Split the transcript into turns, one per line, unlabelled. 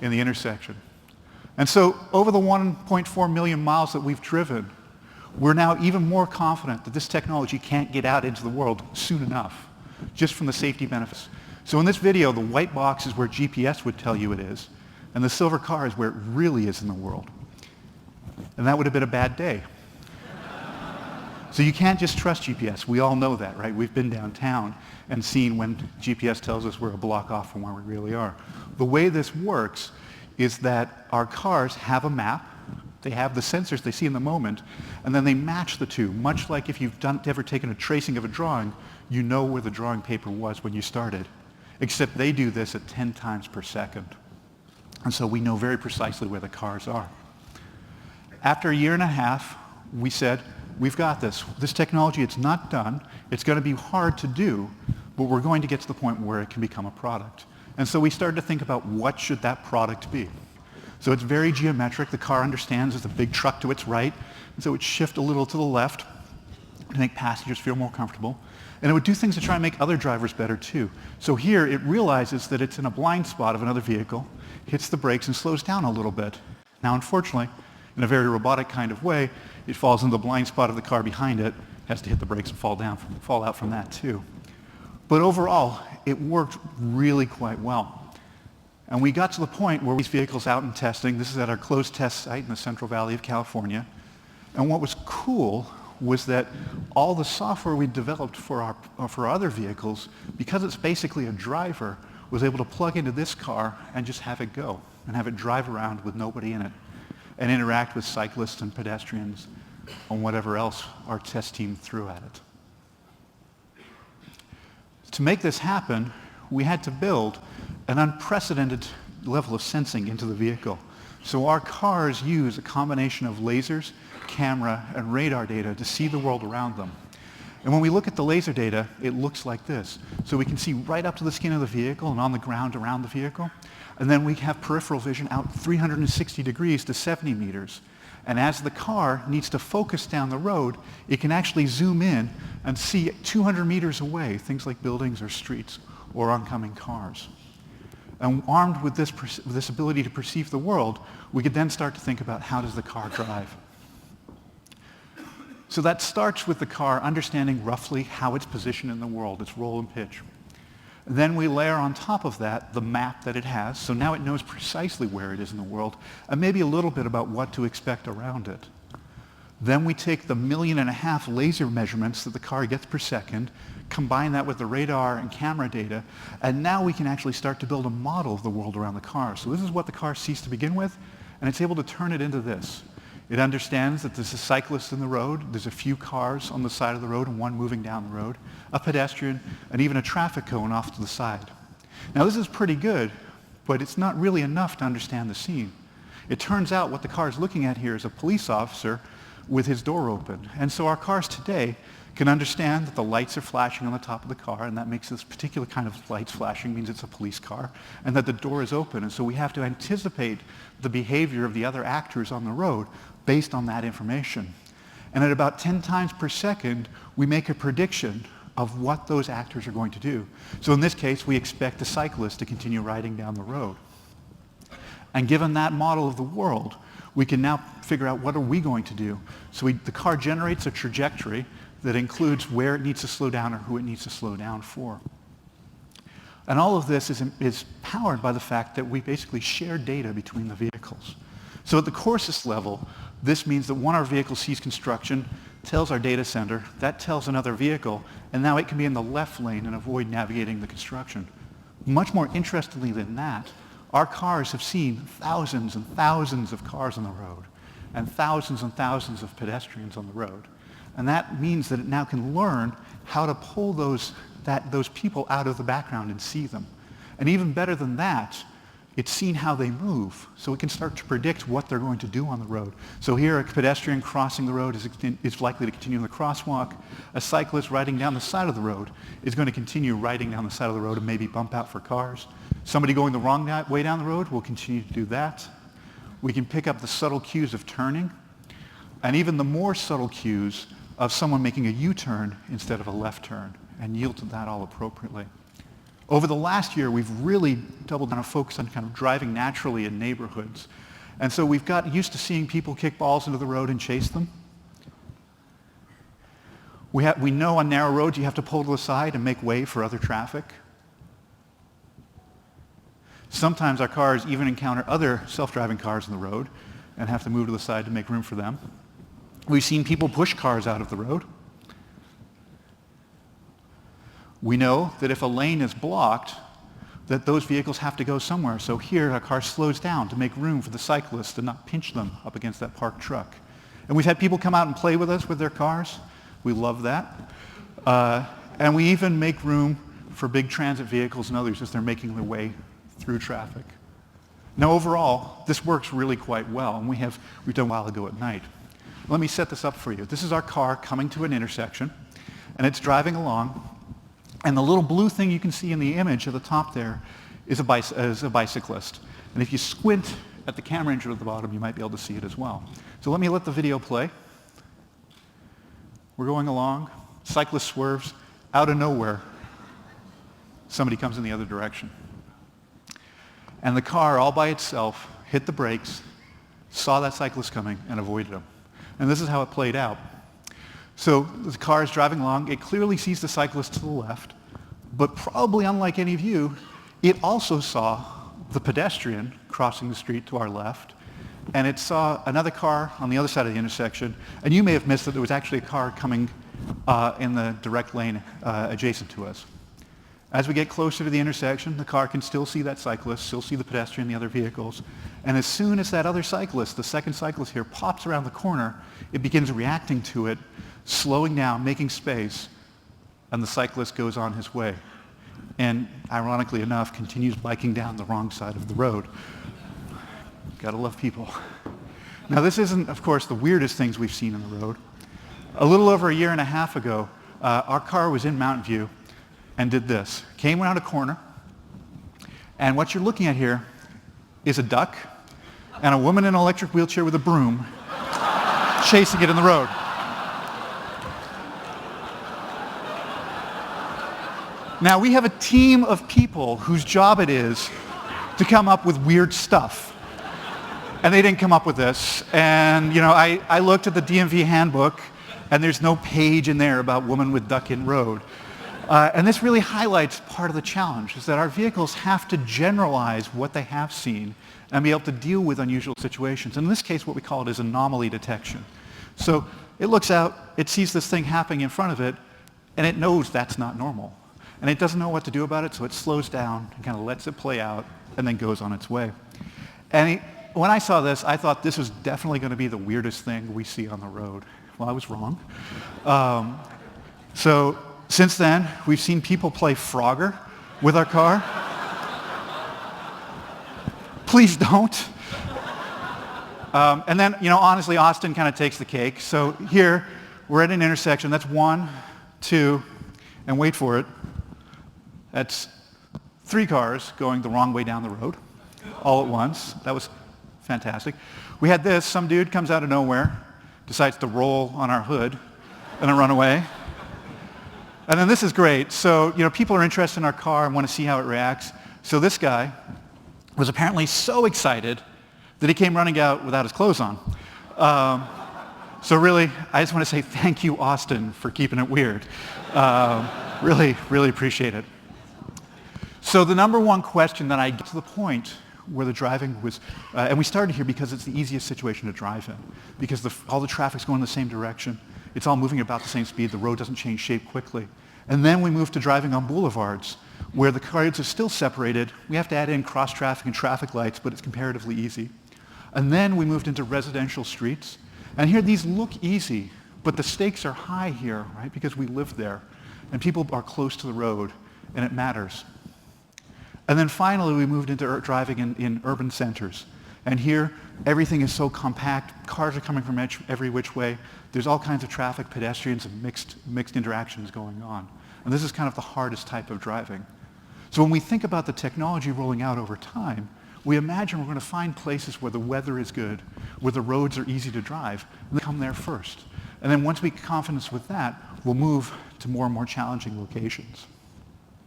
in the intersection. And so over the 1.4 million miles that we've driven, we're now even more confident that this technology can't get out into the world soon enough, just from the safety benefits. So in this video, the white box is where GPS would tell you it is, and the silver car is where it really is in the world. And that would have been a bad day. So you can't just trust GPS. We all know that, right? We've been downtown and seen when GPS tells us we're a block off from where we really are. The way this works is that our cars have a map, they have the sensors they see in the moment, and then they match the two. Much like if you've ever taken a tracing of a drawing, you know where the drawing paper was when you started. Except they do this at 10 times per second. And so we know very precisely where the cars are. After a year and a half, we said, we've got this. This technology, it's not done. It's going to be hard to do, but we're going to get to the point where it can become a product. And so we started to think about what should that product be. So it's very geometric. The car understands there's a big truck to its right, and so it would shift a little to the left to make passengers feel more comfortable. And it would do things to try and make other drivers better too. So here it realizes that it's in a blind spot of another vehicle, hits the brakes and slows down a little bit. Now unfortunately, in a very robotic kind of way, it falls into the blind spot of the car behind it, has to hit the brakes and fall out from that too. But overall, it worked really quite well. And we got to the point where these vehicles out in testing, this is at our closed test site in the Central Valley of California. And what was cool was that all the software we developed for other vehicles, because it's basically a driver, was able to plug into this car and just have it go and have it drive around with nobody in it and interact with cyclists and pedestrians and whatever else our test team threw at it. To make this happen, we had to build an unprecedented level of sensing into the vehicle. So our cars use a combination of lasers, camera, and radar data to see the world around them. And when we look at the laser data, it looks like this. So we can see right up to the skin of the vehicle and on the ground around the vehicle. And then we have peripheral vision out 360 degrees to 70 meters. And as the car needs to focus down the road, it can actually zoom in and see 200 meters away, things like buildings or streets or oncoming cars. And armed with this ability to perceive the world, we could then start to think about how does the car drive. So that starts with the car understanding roughly how it's positioned in the world, its role and pitch. Then we layer on top of that the map that it has, so now it knows precisely where it is in the world, and maybe a little bit about what to expect around it. Then we take the 1.5 million laser measurements that the car gets per second, combine that with the radar and camera data, and now we can actually start to build a model of the world around the car. So this is what the car sees to begin with, and it's able to turn it into this. It understands that there's a cyclist in the road, there's a few cars on the side of the road and one moving down the road, a pedestrian, and even a traffic cone off to the side. Now this is pretty good, but it's not really enough to understand the scene. It turns out what the car is looking at here is a police officer with his door open. And so our cars today can understand that the lights are flashing on the top of the car, and that makes this particular kind of lights flashing means it's a police car, and that the door is open. And so we have to anticipate the behavior of the other actors on the road based on that information. And at about 10 times per second, we make a prediction of what those actors are going to do. So in this case, we expect the cyclist to continue riding down the road. And given that model of the world, we can now figure out what are we going to do. So the car generates a trajectory that includes where it needs to slow down or who it needs to slow down for. And all of this is powered by the fact that we basically share data between the vehicles. So at the coarsest level, this means that one of our vehicles sees construction, tells our data center, that tells another vehicle, and now it can be in the left lane and avoid navigating the construction. Much more interestingly than that, our cars have seen thousands and thousands of cars on the road and thousands of pedestrians on the road. And that means that it now can learn how to pull those people out of the background and see them. And even better than that, it's seen how they move, so it can start to predict what they're going to do on the road. So here, a pedestrian crossing the road is likely to continue in the crosswalk. A cyclist riding down the side of the road is going to continue riding down the side of the road and maybe bump out for cars. Somebody going the wrong way down the road will continue to do that. We can pick up the subtle cues of turning, and even the more subtle cues of someone making a U-turn instead of a left turn, and yield to that all appropriately. Over the last year, we've really doubled down on a focus on kind of driving naturally in neighborhoods. And so we've got used to seeing people kick balls into the road and chase them. We know on narrow roads you have to pull to the side and make way for other traffic. Sometimes our cars even encounter other self-driving cars on the road and have to move to the side to make room for them. We've seen people push cars out of the road. We know that if a lane is blocked, that those vehicles have to go somewhere. So here, a car slows down to make room for the cyclists and not pinch them up against that parked truck. And we've had people come out and play with us with their cars. We love that. And we even make room for big transit vehicles and others as they're making their way through traffic. Now overall, this works really quite well, and we've done a while ago at night. Let me set this up for you. This is our car coming to an intersection, and it's driving along, and the little blue thing you can see in the image at the top there is a bicyclist. And if you squint at the camera engine at the bottom, you might be able to see it as well. So let me let the video play. We're going along, cyclist swerves, out of nowhere, somebody comes in the other direction. And the car, all by itself, hit the brakes, saw that cyclist coming, and avoided him. And this is how it played out. So the car is driving along. It clearly sees the cyclist to the left, but probably unlike any of you, it also saw the pedestrian crossing the street to our left, and it saw another car on the other side of the intersection, and you may have missed that there was actually a car coming in the direct lane adjacent to us. As we get closer to the intersection, the car can still see that cyclist, still see the pedestrian, the other vehicles. And as soon as that other cyclist, the second cyclist here, pops around the corner, it begins reacting to it, slowing down, making space, and the cyclist goes on his way. And ironically enough, continues biking down the wrong side of the road. Gotta love people. Now this isn't, of course, the weirdest things we've seen on the road. A little over a year and a half ago, our car was in Mountain View and did this. Came around a corner, and what you're looking at here is a duck and a woman in an electric wheelchair with a broom chasing it in the road. Now we have a team of people whose job it is to come up with weird stuff. And they didn't come up with this. And you know, I looked at the DMV handbook, and there's no page in there about woman with duck in road. And this really highlights part of the challenge, is that our vehicles have to generalize what they have seen and be able to deal with unusual situations. In this case, what we call it is anomaly detection. So it looks out, it sees this thing happening in front of it, and it knows that's not normal. And it doesn't know what to do about it, so it slows down and kind of lets it play out and then goes on its way. And when I saw this, I thought this was definitely going to be the weirdest thing we see on the road. Well, I was wrong. So since then, we've seen people play Frogger with our car. Please don't. And then, you know, honestly, Austin kind of takes the cake. So here, we're at an intersection. That's 1, 2, and wait for it. That's 3 cars going the wrong way down the road all at once. That was fantastic. We had this. Some dude comes out of nowhere, decides to roll on our hood, and then run away. And then this is great. So, you know, people are interested in our car and want to see how it reacts. So this guy was apparently so excited that he came running out without his clothes on. So really, I just want to say thank you, Austin, for keeping it weird. Really, really appreciate it. So the number one question that I get to the point where the driving was, and we started here because it's the easiest situation to drive in, because all the traffic's going in the same direction. It's all moving about the same speed. The road doesn't change shape quickly. And then we moved to driving on boulevards, where the cars are still separated. We have to add in cross traffic and traffic lights, but it's comparatively easy. And then we moved into residential streets. And here these look easy, but the stakes are high here, right? Because we live there. And people are close to the road, and it matters. And then finally, we moved into driving in urban centers. And here, everything is so compact. Cars are coming from every which way. There's all kinds of traffic, pedestrians, and mixed interactions going on. And this is kind of the hardest type of driving. So when we think about the technology rolling out over time, we imagine we're going to find places where the weather is good, where the roads are easy to drive, and they come there first. And then once we get confidence with that, we'll move to more and more challenging locations.